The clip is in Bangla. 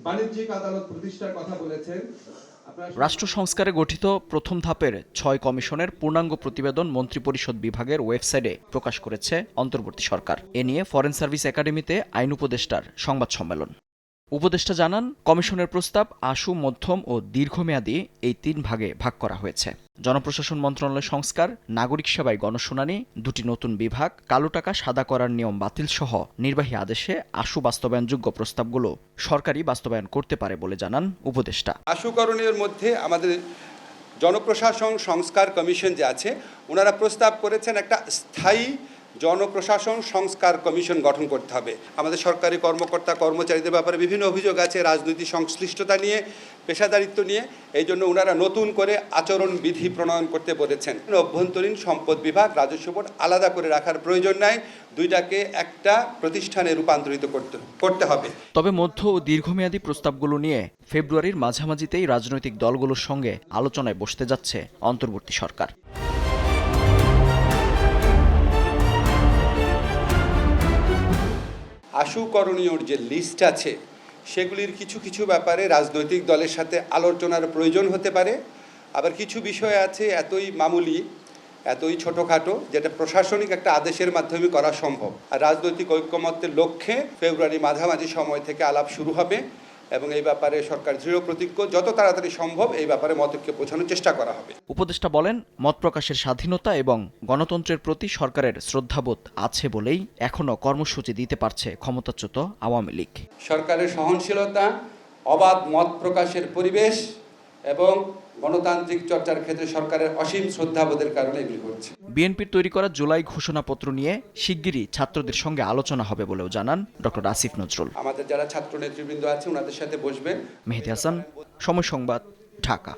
বাণিজ্যিক আদালত প্রতিষ্ঠার কথা বলেছেন। রাষ্ট্র সংস্কারে গঠিত প্রথম ধাপের ৬ কমিশনের পূর্ণাঙ্গ প্রতিবেদন মন্ত্রিপরিষদ বিভাগের ওয়েবসাইটে প্রকাশ করেছে অন্তর্বর্তী সরকার। এ নিয়ে ফরেন সার্ভিস একাডেমিতে আইন উপদেষ্টার সংবাদ সম্মেলন। উপদেষ্টা জানান, কমিশনের প্রস্তাব আশু, মধ্যম ও দীর্ঘমেয়াদী এই ৩ ভাগে ভাগ করা হয়েছে। জনপ্রশাসন মন্ত্রণালয় সংস্কার, নাগরিক সেবায় গণশুনানি, ২টি নতুন বিভাগ, কালো টাকা সাদা করার নিয়ম বাতিল সহ নির্বাহী আদেশে আশু বাস্তবায়নযোগ্য প্রস্তাবগুলো সরকারই বাস্তবায়ন করতে পারে বলে জানান উপদেষ্টা। আশু করণীয়ের মধ্যে আমাদের জনপ্রশাসন সংস্কার কমিশন যে আছে, ওনারা প্রস্তাব করেছেন একটা স্থায়ী জনপ্রশাসন সংস্কার কমিশন গঠন করতে হবে। আমাদের সরকারি কর্মকর্তা কর্মচারীদের ব্যাপারে বিভিন্ন অভিযোগ আছে, রাজনৈতিক সংশ্লিষ্টতা নিয়ে, পেশাদারিত্ব নিয়ে। এই জন্য ওনারা নতুন করে আচরণ বিধি প্রণয়ন করতে বলেছেন। অভ্যন্তরীণ সম্পদ বিভাগ, রাজস্ব বোর্ড আলাদা করে রাখার প্রয়োজন নাই, দুইটাকে একটা প্রতিষ্ঠানে রূপান্তরিত করতে হবে। তবে মধ্য ও দীর্ঘমেয়াদী প্রস্তাবগুলো নিয়ে ফেব্রুয়ারির মাঝামাঝিতেই রাজনৈতিক দলগুলোর সঙ্গে আলোচনায় বসতে যাচ্ছে অন্তর্বর্তী সরকার। আশু করণীয়র যে লিস্ট আছে, সেগুলির কিছু কিছু ব্যাপারে রাজনৈতিক দলের সাথে আলোচনার প্রয়োজন হতে পারে। আবার কিছু বিষয় আছে এতই মামুলি, এতই ছোটোখাটো, যেটা প্রশাসনিক একটা আদেশের মাধ্যমে করা সম্ভব। আর রাজনৈতিক ঐক্যমত্যের লক্ষ্যে ফেব্রুয়ারি মাঝামাঝি সময় থেকে আলাপ শুরু হবে এবং এই ব্যাপারে সরকার দৃঢ় প্রতিজ্ঞ, যত তাড়াতাড়ি সম্ভব এই ব্যাপারে মতৈক্যে পৌঁছানোর চেষ্টা করা হবে। উপদেষ্টা বলেন, মত প্রকাশের স্বাধীনতা এবং গণতন্ত্রের প্রতি সরকারের শ্রদ্ধাবোধ আছে বলেই এখনও কর্মসূচি দিতে পারছে ক্ষমতাচ্যুত আওয়ামী লীগ। সরকারের সহনশীলতা, অবাধ মত প্রকাশের পরিবেশ এবং গণতান্ত্রিক চর্চার ক্ষেত্রে সরকারের অসীম শ্রদ্ধাবোধের কারণে এগুলি হচ্ছে। বিএনপির তৈরি করা জুলাই ঘোষণাপত্র নিয়ে শিগগিরই ছাত্রদের সঙ্গে আলোচনা হবে বলেও জানান ডক্টর আসিফ নজরুল। আমাদের যারা ছাত্র নেতৃবৃন্দ আছে ওনাদের সাথে বসবেন। মেহেদী হাসান, সময় সংবাদ, ঢাকা।